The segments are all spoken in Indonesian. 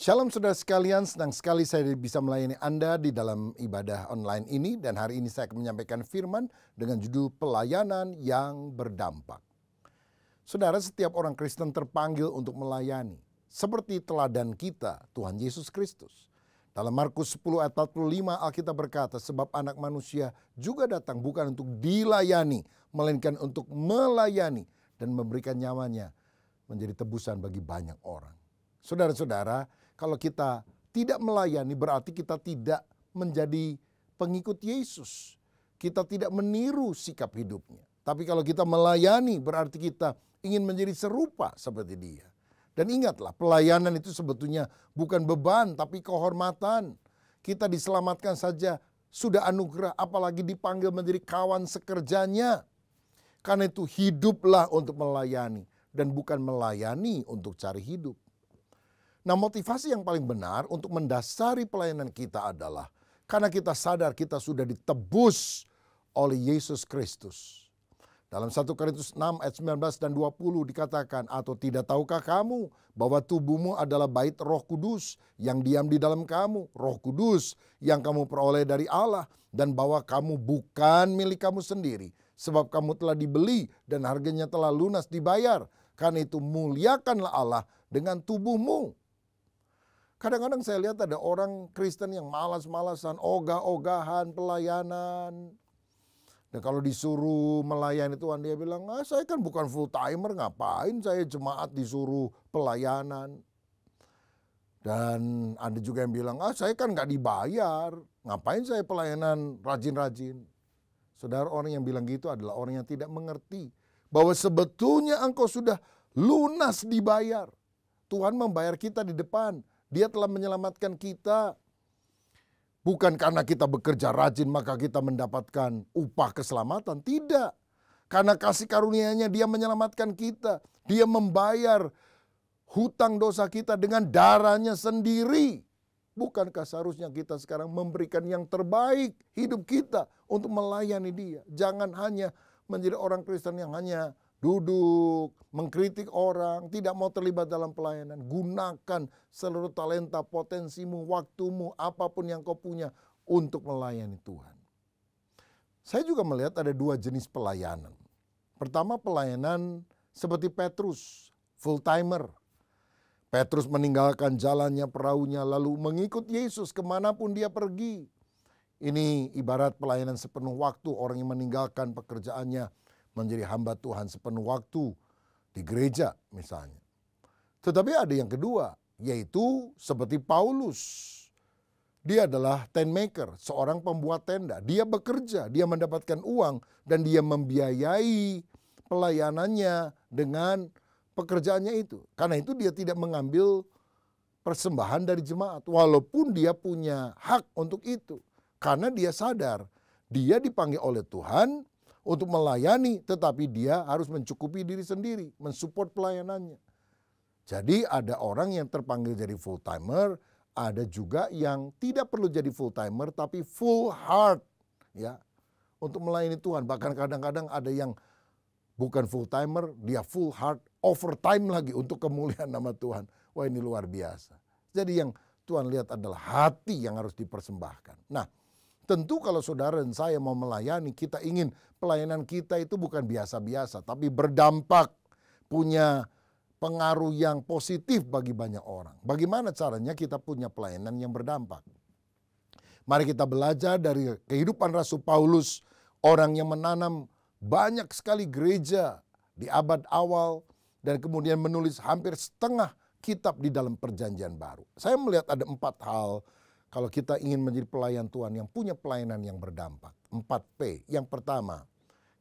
Shalom saudara sekalian, senang sekali saya bisa melayani Anda di dalam ibadah online ini. Dan hari ini saya akan menyampaikan firman dengan judul pelayanan yang berdampak. Saudara, setiap orang Kristen terpanggil untuk melayani. Seperti teladan kita, Tuhan Yesus Kristus. Dalam Markus 10 ayat 45 Alkitab berkata, sebab anak manusia juga datang bukan untuk dilayani, melainkan untuk melayani dan memberikan nyawanya menjadi tebusan bagi banyak orang. Saudara-saudara, kalau kita tidak melayani berarti kita tidak menjadi pengikut Yesus. Kita tidak meniru sikap hidupnya. Tapi kalau kita melayani berarti kita ingin menjadi serupa seperti dia. Dan ingatlah, pelayanan itu sebetulnya bukan beban tapi kehormatan. Kita diselamatkan saja sudah anugerah, apalagi dipanggil menjadi kawan sekerjanya. Karena itu hiduplah untuk melayani dan bukan melayani untuk cari hidup. Nah, motivasi yang paling benar untuk mendasari pelayanan kita adalah karena kita sadar kita sudah ditebus oleh Yesus Kristus. Dalam 1 Korintus 6 ayat 19 dan 20 dikatakan, atau tidak tahukah kamu bahwa tubuhmu adalah bait Roh Kudus yang diam di dalam kamu, Roh Kudus yang kamu peroleh dari Allah, dan bahwa kamu bukan milik kamu sendiri, sebab kamu telah dibeli dan harganya telah lunas dibayar. Karena itu muliakanlah Allah dengan tubuhmu. Kadang-kadang saya lihat ada orang Kristen yang malas-malasan, ogah-ogahan pelayanan. Dan kalau disuruh melayani Tuhan, dia bilang, saya kan bukan full timer, ngapain saya jemaat disuruh pelayanan. Dan ada juga yang bilang, saya kan nggak dibayar, ngapain saya pelayanan rajin-rajin. Saudara, orang yang bilang gitu adalah orang yang tidak mengerti bahwa sebetulnya engkau sudah lunas dibayar. Tuhan membayar kita di depan. Dia telah menyelamatkan kita. Bukan karena kita bekerja rajin maka kita mendapatkan upah keselamatan. Tidak. Karena kasih karunia-Nya dia menyelamatkan kita. Dia membayar hutang dosa kita dengan darahnya sendiri. Bukankah seharusnya kita sekarang memberikan yang terbaik hidup kita untuk melayani dia. Jangan hanya menjadi orang Kristen yang hanya duduk, mengkritik orang, tidak mau terlibat dalam pelayanan. Gunakan seluruh talenta, potensimu, waktumu, apapun yang kau punya untuk melayani Tuhan. Saya juga melihat ada dua jenis pelayanan. Pertama, pelayanan seperti Petrus, full timer. Petrus meninggalkan jalannya, perahunya, lalu mengikut Yesus kemanapun dia pergi. Ini ibarat pelayanan sepenuh waktu, orang yang meninggalkan pekerjaannya menjadi hamba Tuhan sepenuh waktu di gereja misalnya. Tetapi ada yang kedua, yaitu seperti Paulus. Dia adalah tent maker, seorang pembuat tenda. Dia bekerja, dia mendapatkan uang dan dia membiayai pelayanannya dengan pekerjaannya itu. Karena itu dia tidak mengambil persembahan dari jemaat, walaupun dia punya hak untuk itu. Karena dia sadar, dia dipanggil oleh Tuhan untuk melayani, tetapi dia harus mencukupi diri sendiri, mensupport pelayanannya. Jadi ada orang yang terpanggil jadi full timer, ada juga yang tidak perlu jadi full timer tapi full heart ya untuk melayani Tuhan. Bahkan kadang-kadang ada yang bukan full timer, dia full heart, overtime lagi untuk kemuliaan nama Tuhan. Wah, ini luar biasa. Jadi yang Tuhan lihat adalah hati yang harus dipersembahkan. Nah, tentu kalau saudara dan saya mau melayani, kita ingin pelayanan kita itu bukan biasa-biasa, tapi berdampak, punya pengaruh yang positif bagi banyak orang. Bagaimana caranya kita punya pelayanan yang berdampak? Mari kita belajar dari kehidupan Rasul Paulus, orang yang menanam banyak sekali gereja di abad awal dan kemudian menulis hampir setengah kitab di dalam Perjanjian Baru. Saya melihat ada 4 hal kalau kita ingin menjadi pelayan Tuhan yang punya pelayanan yang berdampak. 4P. Yang pertama,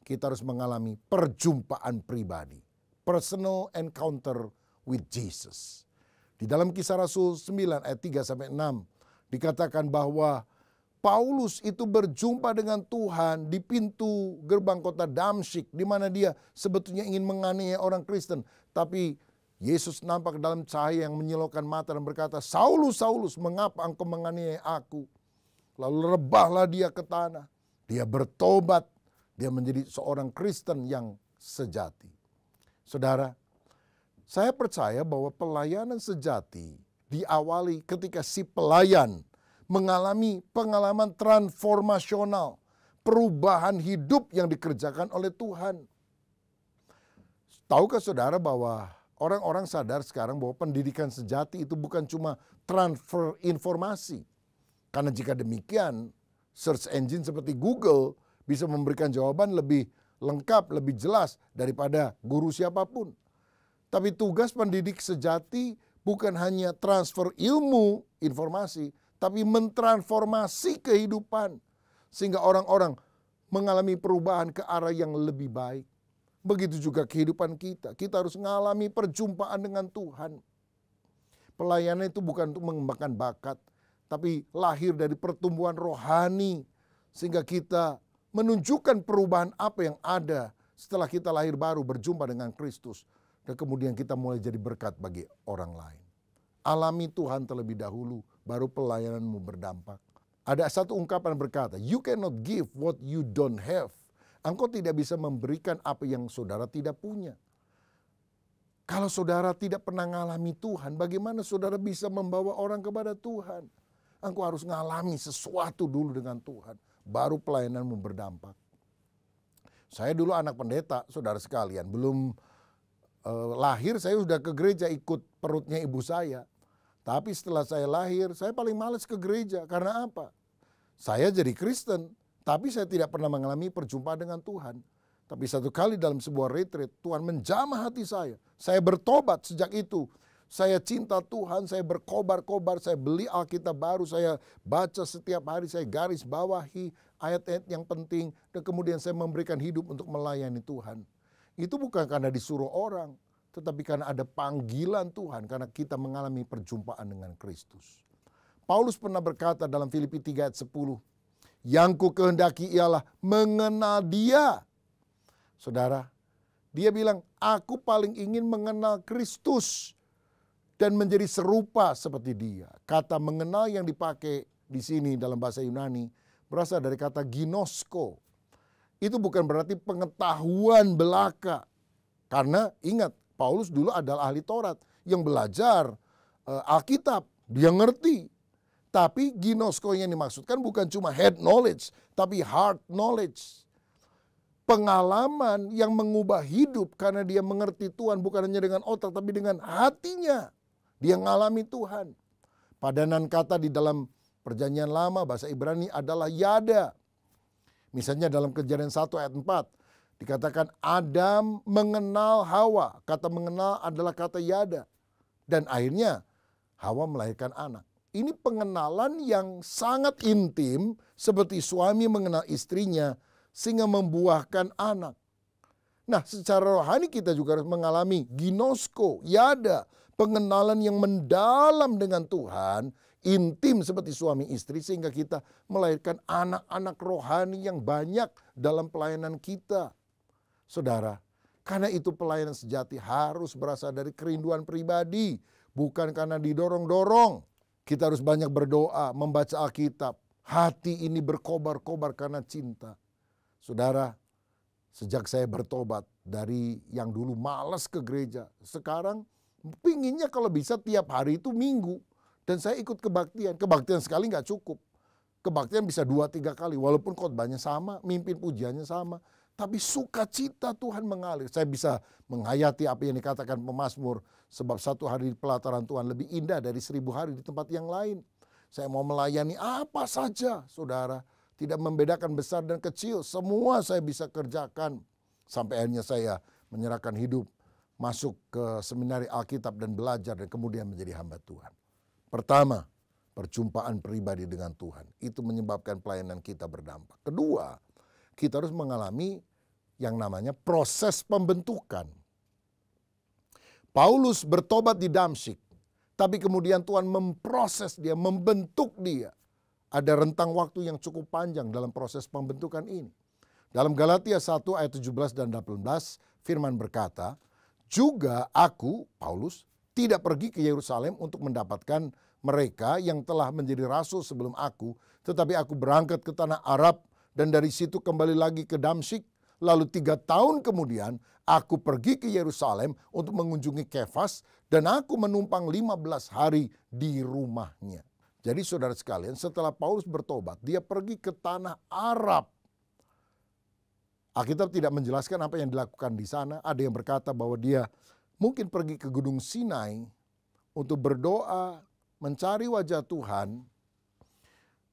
kita harus mengalami perjumpaan pribadi. Personal encounter with Jesus. Di dalam Kisah Rasul 9 ayat 3-6 dikatakan bahwa Paulus itu berjumpa dengan Tuhan di pintu gerbang kota Damsyik, di mana dia sebetulnya ingin menganiaya orang Kristen. Tapi Yesus nampak dalam cahaya yang menyilaukan mata dan berkata, Saulus, Saulus, mengapa engkau menganiaya aku? Lalu rebahlah dia ke tanah. Dia bertobat. Dia menjadi seorang Kristen yang sejati. Saudara, saya percaya bahwa pelayanan sejati diawali ketika si pelayan mengalami pengalaman transformasional, perubahan hidup yang dikerjakan oleh Tuhan. Tahukah saudara bahwa orang-orang sadar sekarang bahwa pendidikan sejati itu bukan cuma transfer informasi. Karena jika demikian, search engine seperti Google bisa memberikan jawaban lebih lengkap, lebih jelas daripada guru siapapun. Tapi tugas pendidik sejati bukan hanya transfer ilmu, informasi, tapi mentransformasi kehidupan. Sehingga orang-orang mengalami perubahan ke arah yang lebih baik. Begitu juga kehidupan kita. Kita harus mengalami perjumpaan dengan Tuhan. Pelayanan itu bukan untuk mengembangkan bakat, tapi lahir dari pertumbuhan rohani. Sehingga kita menunjukkan perubahan apa yang ada setelah kita lahir baru berjumpa dengan Kristus. Dan kemudian kita mulai jadi berkat bagi orang lain. Alami Tuhan terlebih dahulu, baru pelayananmu berdampak. Ada satu ungkapan berkata, you cannot give what you don't have. Engkau tidak bisa memberikan apa yang saudara tidak punya. Kalau saudara tidak pernah mengalami Tuhan, bagaimana saudara bisa membawa orang kepada Tuhan? Engkau harus mengalami sesuatu dulu dengan Tuhan, baru pelayananmu berdampak. Saya dulu anak pendeta, saudara sekalian, belum lahir saya sudah ke gereja ikut perutnya ibu saya. Tapi setelah saya lahir, saya paling malas ke gereja. Karena apa? Saya jadi Kristen, tapi saya tidak pernah mengalami perjumpaan dengan Tuhan. Tapi satu kali dalam sebuah retreat, Tuhan menjamah hati saya. Saya bertobat sejak itu. Saya cinta Tuhan, saya berkobar-kobar, saya beli Alkitab baru, saya baca setiap hari, saya garis bawahi ayat-ayat yang penting. Dan kemudian saya memberikan hidup untuk melayani Tuhan. Itu bukan karena disuruh orang, tetapi karena ada panggilan Tuhan, karena kita mengalami perjumpaan dengan Kristus. Paulus pernah berkata dalam Filipi 3 ayat 10, yang ku kehendaki ialah mengenal Dia. Saudara, dia bilang, aku paling ingin mengenal Kristus dan menjadi serupa seperti Dia. Kata mengenal yang dipakai di sini dalam bahasa Yunani berasal dari kata ginosko. Itu bukan berarti pengetahuan belaka. Karena ingat, Paulus dulu adalah ahli Taurat yang belajar Alkitab. Dia ngerti. Tapi ginosko yang dimaksudkan bukan cuma head knowledge, tapi heart knowledge. Pengalaman yang mengubah hidup karena dia mengerti Tuhan bukan hanya dengan otak, tapi dengan hatinya. Dia mengalami Tuhan. Padanan kata di dalam Perjanjian Lama, bahasa Ibrani adalah yada. Misalnya dalam Kejadian 1 ayat 4, dikatakan Adam mengenal Hawa. Kata mengenal adalah kata yada. Dan akhirnya Hawa melahirkan anak. Ini pengenalan yang sangat intim seperti suami mengenal istrinya sehingga membuahkan anak. Nah, secara rohani kita juga harus mengalami ginosko, yada, pengenalan yang mendalam dengan Tuhan, intim seperti suami istri sehingga kita melahirkan anak-anak rohani yang banyak dalam pelayanan kita. Saudara, karena itu pelayanan sejati harus berasal dari kerinduan pribadi, bukan karena didorong-dorong. Kita harus banyak berdoa, membaca Alkitab. Hati ini berkobar-kobar karena cinta. Saudara, sejak saya bertobat dari yang dulu malas ke gereja, sekarang pinginnya kalau bisa tiap hari itu minggu. Dan saya ikut kebaktian. Kebaktian sekali nggak cukup. Kebaktian bisa 2-3 kali. Walaupun khotbahnya sama, mimpin pujiannya sama. Tapi sukacita Tuhan mengalir. Saya bisa menghayati apa yang dikatakan pemazmur. Sebab 1 hari di pelataran Tuhan lebih indah dari 1000 hari di tempat yang lain. Saya mau melayani apa saja, saudara. Tidak membedakan besar dan kecil. Semua saya bisa kerjakan. Sampai akhirnya saya menyerahkan hidup. Masuk ke seminari Alkitab dan belajar. Dan kemudian menjadi hamba Tuhan. Pertama, perjumpaan pribadi dengan Tuhan. Itu menyebabkan pelayanan kita berdampak. Kedua, kita harus mengalami yang namanya proses pembentukan. Paulus bertobat di Damsyik, tapi kemudian Tuhan memproses dia, membentuk dia. Ada rentang waktu yang cukup panjang dalam proses pembentukan ini. Dalam Galatia 1 ayat 17 dan 18, firman berkata, juga aku, Paulus, tidak pergi ke Yerusalem untuk mendapatkan mereka yang telah menjadi rasul sebelum aku, tetapi aku berangkat ke tanah Arab dan dari situ kembali lagi ke Damsyik, Lalu 3 tahun kemudian aku pergi ke Yerusalem untuk mengunjungi Kefas dan aku menumpang 15 hari di rumahnya. Jadi saudara sekalian, setelah Paulus bertobat, dia pergi ke tanah Arab. Alkitab tidak menjelaskan apa yang dilakukan di sana. Ada yang berkata bahwa dia mungkin pergi ke Gunung Sinai untuk berdoa, mencari wajah Tuhan.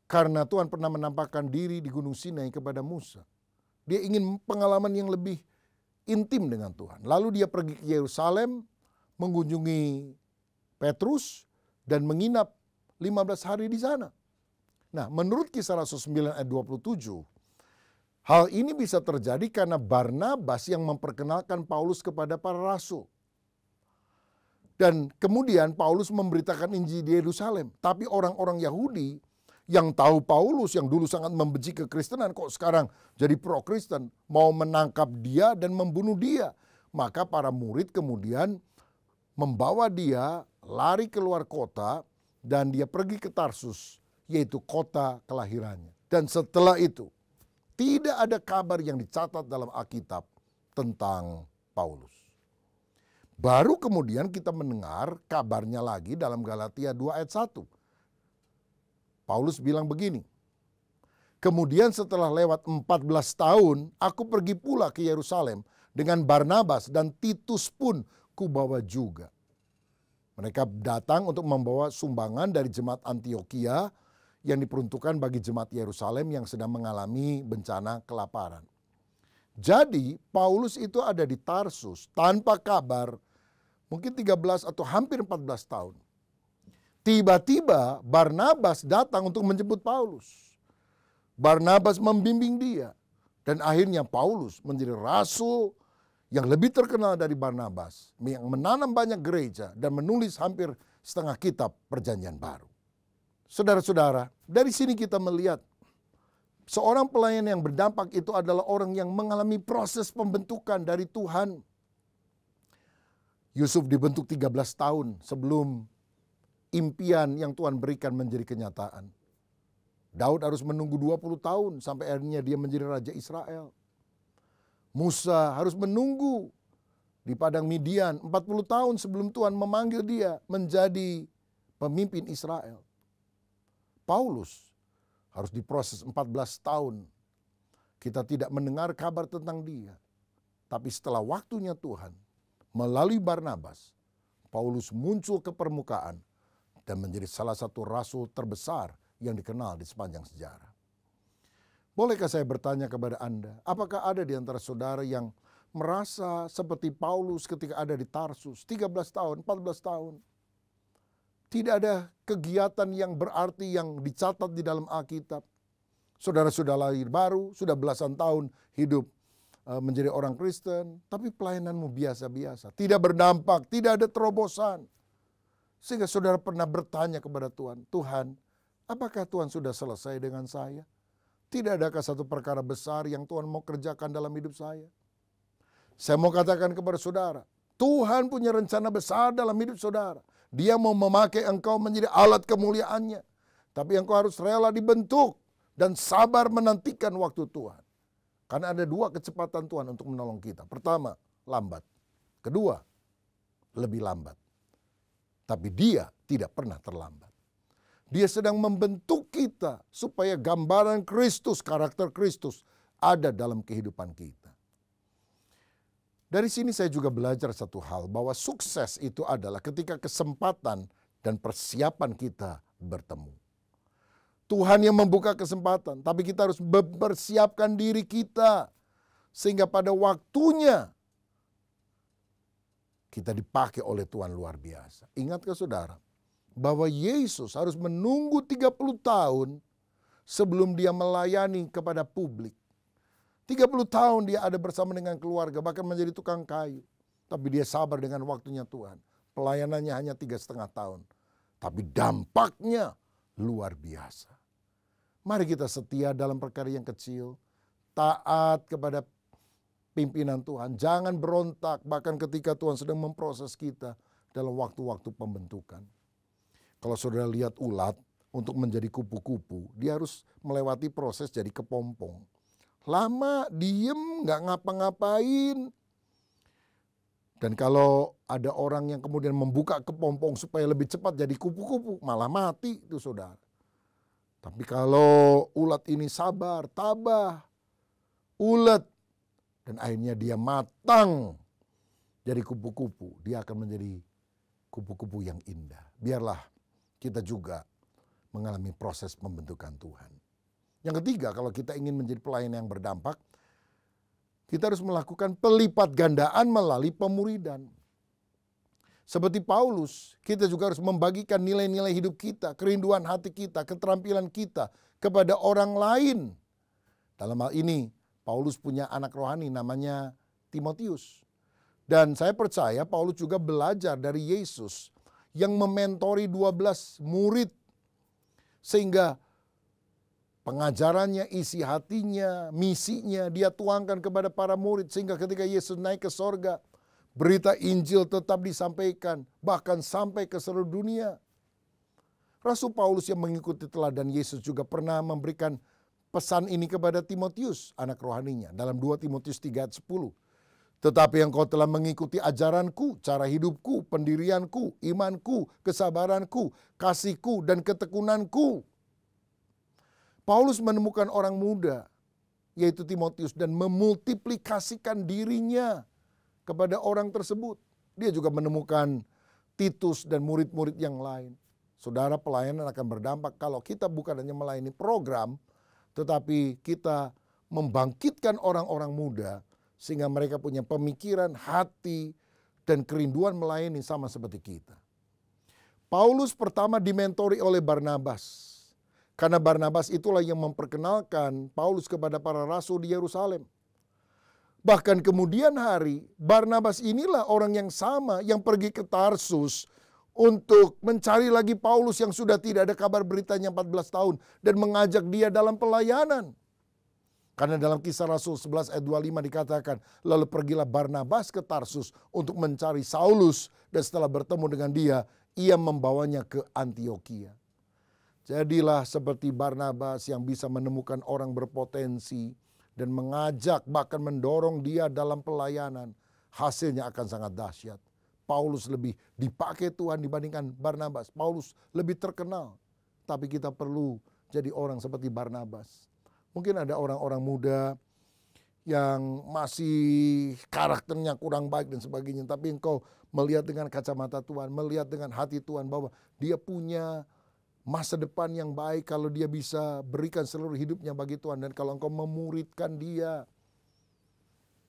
Karena Tuhan pernah menampakkan diri di Gunung Sinai kepada Musa. Dia ingin pengalaman yang lebih intim dengan Tuhan. Lalu dia pergi ke Yerusalem, mengunjungi Petrus, dan menginap 15 hari di sana. Nah, menurut Kisah Rasul 9 ayat 27, hal ini bisa terjadi karena Barnabas yang memperkenalkan Paulus kepada para rasul. Dan kemudian Paulus memberitakan Injil di Yerusalem. Tapi orang-orang Yahudi yang tahu Paulus yang dulu sangat membenci kekristenan, kok sekarang jadi pro-Kristen, mau menangkap dia dan membunuh dia. Maka para murid kemudian membawa dia lari keluar kota dan dia pergi ke Tarsus, yaitu kota kelahirannya. Dan setelah itu, tidak ada kabar yang dicatat dalam Alkitab tentang Paulus. Baru kemudian kita mendengar kabarnya lagi dalam Galatia 2 ayat 1. Paulus bilang begini, kemudian setelah lewat 14 tahun, aku pergi pula ke Yerusalem dengan Barnabas dan Titus pun kubawa juga. Mereka datang untuk membawa sumbangan dari jemaat Antioquia yang diperuntukkan bagi jemaat Yerusalem yang sedang mengalami bencana kelaparan. Jadi Paulus itu ada di Tarsus tanpa kabar, mungkin 13 atau hampir 14 tahun. Tiba-tiba Barnabas datang untuk menjemput Paulus. Barnabas membimbing dia. Dan akhirnya Paulus menjadi rasul yang lebih terkenal dari Barnabas. Yang menanam banyak gereja dan menulis hampir setengah kitab Perjanjian Baru. Saudara-saudara, dari sini kita melihat seorang pelayan yang berdampak itu adalah orang yang mengalami proses pembentukan dari Tuhan. Yusuf dibentuk 13 tahun sebelum impian yang Tuhan berikan menjadi kenyataan. Daud harus menunggu 20 tahun sampai akhirnya dia menjadi Raja Israel. Musa harus menunggu di padang Midian 40 tahun sebelum Tuhan memanggil dia menjadi pemimpin Israel. Paulus harus diproses 14 tahun. Kita tidak mendengar kabar tentang dia. Tapi setelah waktunya Tuhan, melalui Barnabas, Paulus muncul ke permukaan dan menjadi salah satu rasul terbesar yang dikenal di sepanjang sejarah. Bolehkah saya bertanya kepada Anda, apakah ada di antara saudara yang merasa seperti Paulus ketika ada di Tarsus, 13 tahun, 14 tahun. Tidak ada kegiatan yang berarti yang dicatat di dalam Alkitab. Saudara sudah lahir baru, sudah belasan tahun hidup menjadi orang Kristen, tapi pelayananmu biasa-biasa, tidak berdampak, tidak ada terobosan. Sehingga saudara pernah bertanya kepada Tuhan, Tuhan, apakah Tuhan sudah selesai dengan saya? Tidak adakah satu perkara besar yang Tuhan mau kerjakan dalam hidup saya? Saya mau katakan kepada saudara, Tuhan punya rencana besar dalam hidup saudara. Dia mau memakai engkau menjadi alat kemuliaannya. Tapi engkau harus rela dibentuk dan sabar menantikan waktu Tuhan. Karena ada dua kecepatan Tuhan untuk menolong kita. Pertama, lambat. Kedua, lebih lambat. Tapi dia tidak pernah terlambat. Dia sedang membentuk kita supaya gambaran Kristus, karakter Kristus ada dalam kehidupan kita. Dari sini saya juga belajar satu hal, bahwa sukses itu adalah ketika kesempatan dan persiapan kita bertemu. Tuhan yang membuka kesempatan, tapi kita harus mempersiapkan diri kita. Sehingga pada waktunya kita dipakai oleh Tuhan luar biasa. Ingatkah saudara, bahwa Yesus harus menunggu 30 tahun sebelum dia melayani kepada publik. 30 tahun dia ada bersama dengan keluarga, bahkan menjadi tukang kayu. Tapi dia sabar dengan waktunya Tuhan. Pelayanannya hanya 3,5 tahun. Tapi dampaknya luar biasa. Mari kita setia dalam perkara yang kecil. Taat kepada pimpinan Tuhan. Jangan berontak bahkan ketika Tuhan sedang memproses kita dalam waktu-waktu pembentukan. Kalau saudara lihat ulat untuk menjadi kupu-kupu, dia harus melewati proses jadi kepompong. lama, diem, nggak ngapa-ngapain. Dan kalau ada orang yang kemudian membuka kepompong supaya lebih cepat jadi kupu-kupu, malah mati itu saudara. Tapi kalau ulat ini sabar, tabah, ulet, dan akhirnya dia matang jadi kupu-kupu, dia akan menjadi kupu-kupu yang indah. Biarlah kita juga mengalami proses pembentukan Tuhan. Yang ketiga, kalau kita ingin menjadi pelayan yang berdampak, kita harus melakukan pelipat gandaan melalui pemuridan. Seperti Paulus, kita juga harus membagikan nilai-nilai hidup kita, kerinduan hati kita, keterampilan kita kepada orang lain. Dalam hal ini, Paulus punya anak rohani namanya Timotius. Dan saya percaya Paulus juga belajar dari Yesus yang mementori 12 murid. Sehingga pengajarannya, isi hatinya, misinya dia tuangkan kepada para murid. Sehingga ketika Yesus naik ke sorga, berita Injil tetap disampaikan, bahkan sampai ke seluruh dunia. Rasul Paulus yang mengikuti teladan Yesus juga pernah memberikan pesan ini kepada Timotius, anak rohaninya, dalam 2 Timotius 3 ayat 10. Tetapi engkau telah mengikuti ajaranku, cara hidupku, pendirianku, imanku, kesabaranku, kasihku, dan ketekunanku. Paulus menemukan orang muda, yaitu Timotius, dan memultiplikasikan dirinya kepada orang tersebut. Dia juga menemukan Titus dan murid-murid yang lain. Saudara, pelayanan akan berdampak kalau kita bukan hanya melayani program, tetapi kita membangkitkan orang-orang muda sehingga mereka punya pemikiran, hati, dan kerinduan melayani sama seperti kita. Paulus pertama dimentori oleh Barnabas. Karena Barnabas itulah yang memperkenalkan Paulus kepada para rasul di Yerusalem. Bahkan kemudian hari, Barnabas inilah orang yang sama yang pergi ke Tarsus untuk mencari lagi Paulus yang sudah tidak ada kabar beritanya 14 tahun dan mengajak dia dalam pelayanan. Karena dalam Kisah Rasul 11 ayat 25 dikatakan, lalu pergilah Barnabas ke Tarsus untuk mencari Saulus, dan setelah bertemu dengan dia, ia membawanya ke Antiokhia. Jadilah seperti Barnabas yang bisa menemukan orang berpotensi dan mengajak, bahkan mendorong dia dalam pelayanan. Hasilnya akan sangat dahsyat. Paulus lebih dipakai Tuhan dibandingkan Barnabas. Paulus lebih terkenal. Tapi kita perlu jadi orang seperti Barnabas. Mungkin ada orang-orang muda yang masih karakternya kurang baik dan sebagainya. Tapi engkau melihat dengan kacamata Tuhan, melihat dengan hati Tuhan bahwa dia punya masa depan yang baik kalau dia bisa berikan seluruh hidupnya bagi Tuhan. Dan kalau engkau memuridkan dia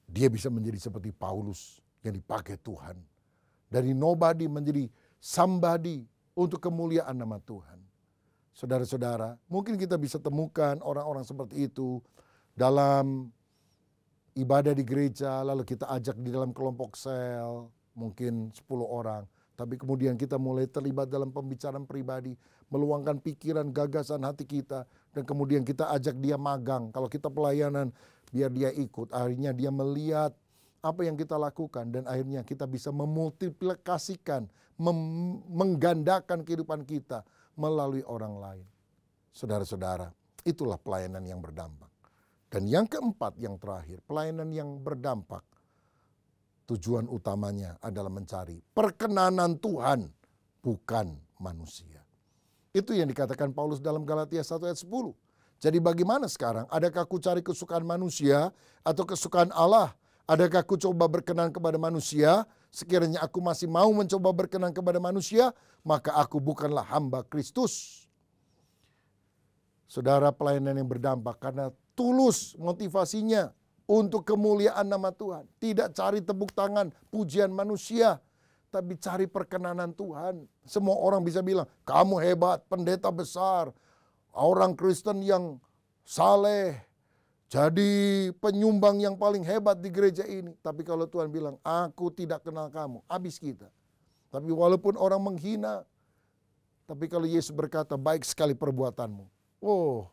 bisa menjadi seperti Paulus yang dipakai Tuhan. Dari nobody menjadi somebody untuk kemuliaan nama Tuhan. Saudara-saudara, mungkin kita bisa temukan orang-orang seperti itu dalam ibadah di gereja, lalu kita ajak di dalam kelompok sel, mungkin 10 orang. Tapi kemudian kita mulai terlibat dalam pembicaraan pribadi, meluangkan pikiran, gagasan hati kita, dan kemudian kita ajak dia magang. Kalau kita pelayanan, biar dia ikut. Akhirnya dia melihat apa yang kita lakukan, dan akhirnya kita bisa memultiplikasikan, menggandakan kehidupan kita melalui orang lain. Saudara-saudara, itulah pelayanan yang berdampak. Dan yang keempat, yang terakhir, pelayanan yang berdampak, tujuan utamanya adalah mencari perkenanan Tuhan, bukan manusia. Itu yang dikatakan Paulus dalam Galatia 1 ayat 10. Jadi bagaimana sekarang? Adakah aku cari kesukaan manusia atau kesukaan Allah? Adakah aku coba berkenan kepada manusia? Sekiranya aku masih mau mencoba berkenan kepada manusia, maka aku bukanlah hamba Kristus. Saudara, pelayanan yang berdampak karena tulus motivasinya untuk kemuliaan nama Tuhan. Tidak cari tepuk tangan, pujian manusia, tapi cari perkenanan Tuhan. Semua orang bisa bilang, kamu hebat, pendeta besar, orang Kristen yang saleh, jadi penyumbang yang paling hebat di gereja ini. Tapi kalau Tuhan bilang, aku tidak kenal kamu, habis kita. Tapi walaupun orang menghina, tapi kalau Yesus berkata, baik sekali perbuatanmu. Oh,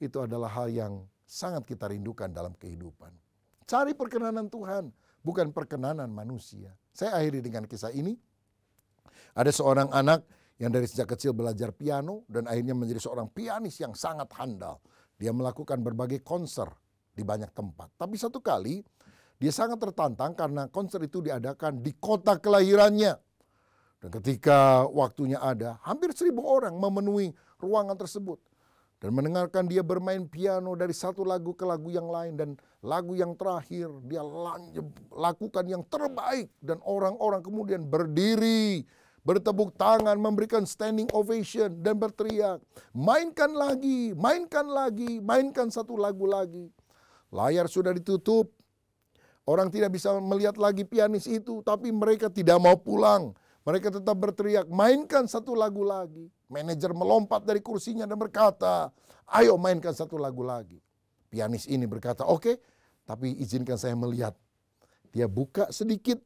itu adalah hal yang sangat kita rindukan dalam kehidupan. Cari perkenanan Tuhan, bukan perkenanan manusia. Saya akhiri dengan kisah ini. Ada seorang anak yang dari sejak kecil belajar piano dan akhirnya menjadi seorang pianis yang sangat handal. Dia melakukan berbagai konser di banyak tempat. Tapi satu kali dia sangat tertantang karena konser itu diadakan di kota kelahirannya. Dan ketika waktunya ada, hampir 1.000 orang memenuhi ruangan tersebut. Dan mendengarkan dia bermain piano dari satu lagu ke lagu yang lain. Dan lagu yang terakhir dia lakukan yang terbaik. Dan orang-orang kemudian berdiri, bertepuk tangan, memberikan standing ovation dan berteriak, mainkan lagi, mainkan lagi, mainkan satu lagu lagi. Layar sudah ditutup, orang tidak bisa melihat lagi pianis itu, tapi mereka tidak mau pulang. Mereka tetap berteriak, mainkan satu lagu lagi. Manajer melompat dari kursinya dan berkata, ayo mainkan satu lagu lagi. Pianis ini berkata, oke, tapi izinkan saya melihat. Dia buka sedikit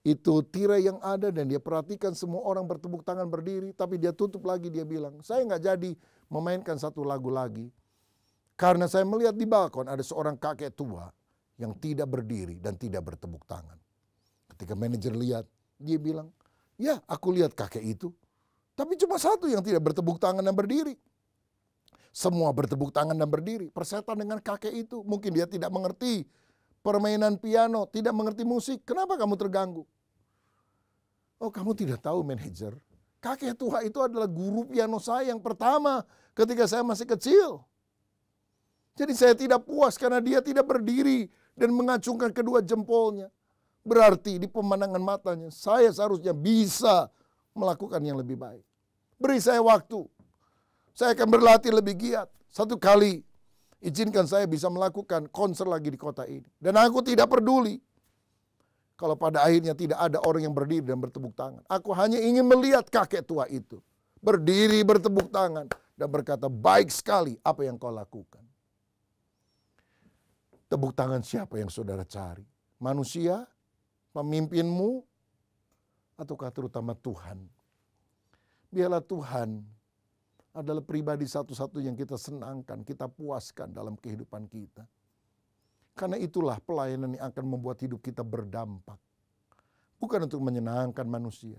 itu tirai yang ada dan dia perhatikan semua orang bertepuk tangan berdiri. Tapi dia tutup lagi, dia bilang, saya nggak jadi memainkan satu lagu lagi. Karena saya melihat di balkon ada seorang kakek tua yang tidak berdiri dan tidak bertepuk tangan. Ketika manajer lihat, dia bilang, ya aku lihat kakek itu. Tapi cuma satu yang tidak bertepuk tangan dan berdiri. Semua bertepuk tangan dan berdiri. Persetan dengan kakek itu. Mungkin dia tidak mengerti permainan piano, tidak mengerti musik. Kenapa kamu terganggu? Oh, kamu tidak tahu manajer. Kakek tua itu adalah guru piano saya yang pertama ketika saya masih kecil. Jadi saya tidak puas karena dia tidak berdiri dan mengacungkan kedua jempolnya. Berarti di pemandangan matanya saya seharusnya bisa melakukan yang lebih baik. Beri saya waktu. Saya akan berlatih lebih giat. Satu kali izinkan saya bisa melakukan konser lagi di kota ini. Dan aku tidak peduli kalau pada akhirnya tidak ada orang yang berdiri dan bertepuk tangan. Aku hanya ingin melihat kakek tua itu berdiri bertepuk tangan dan berkata, baik sekali apa yang kau lakukan. Tepuk tangan siapa yang saudara cari? Manusia? Pemimpinmu? Ataukah terutama Tuhan? Biarlah Tuhan adalah pribadi satu-satu yang kita senangkan, kita puaskan dalam kehidupan kita. Karena itulah pelayanan yang akan membuat hidup kita berdampak. Bukan untuk menyenangkan manusia,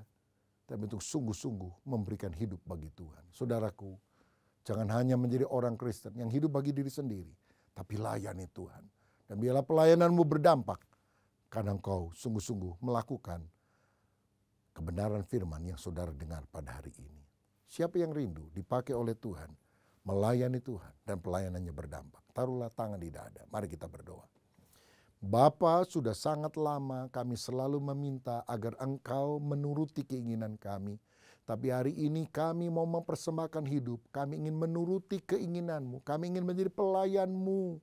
tapi untuk sungguh-sungguh memberikan hidup bagi Tuhan. Saudaraku, jangan hanya menjadi orang Kristen yang hidup bagi diri sendiri, tapi layani Tuhan. Dan biarlah pelayananmu berdampak karena engkau sungguh-sungguh melakukan kebenaran firman yang saudara dengar pada hari ini. Siapa yang rindu dipakai oleh Tuhan, melayani Tuhan dan pelayanannya berdampak. Taruhlah tangan di dada, mari kita berdoa. Bapa, sudah sangat lama kami selalu meminta agar Engkau menuruti keinginan kami. Tapi hari ini kami mau mempersembahkan hidup, kami ingin menuruti keinginan-Mu, kami ingin menjadi pelayan-Mu.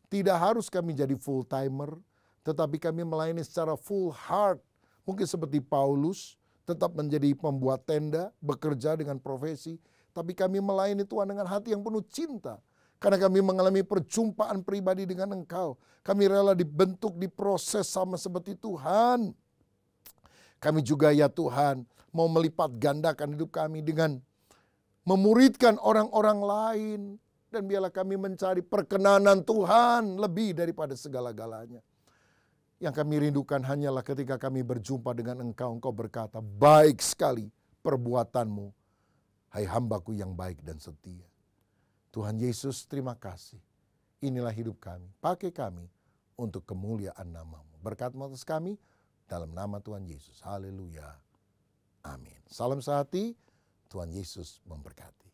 Tidak harus kami jadi full timer, tetapi kami melayani secara full heart. Mungkin seperti Paulus, tetap menjadi pembuat tenda, bekerja dengan profesi. Tapi kami melayani Tuhan dengan hati yang penuh cinta. Karena kami mengalami perjumpaan pribadi dengan Engkau. Kami rela dibentuk, diproses sama seperti Tuhan. Kami juga ya Tuhan, mau melipat gandakan hidup kami dengan memuridkan orang-orang lain. Dan biarlah kami mencari perkenanan Tuhan lebih daripada segala-galanya. Yang kami rindukan hanyalah ketika kami berjumpa dengan Engkau, Engkau berkata, baik sekali perbuatanmu, hai hambaku yang baik dan setia. Tuhan Yesus, terima kasih. Inilah hidup kami, pakai kami untuk kemuliaan nama-Mu. Berkat-Mu atas kami, dalam nama Tuhan Yesus. Haleluya. Amin. Salam sehati, Tuhan Yesus memberkati.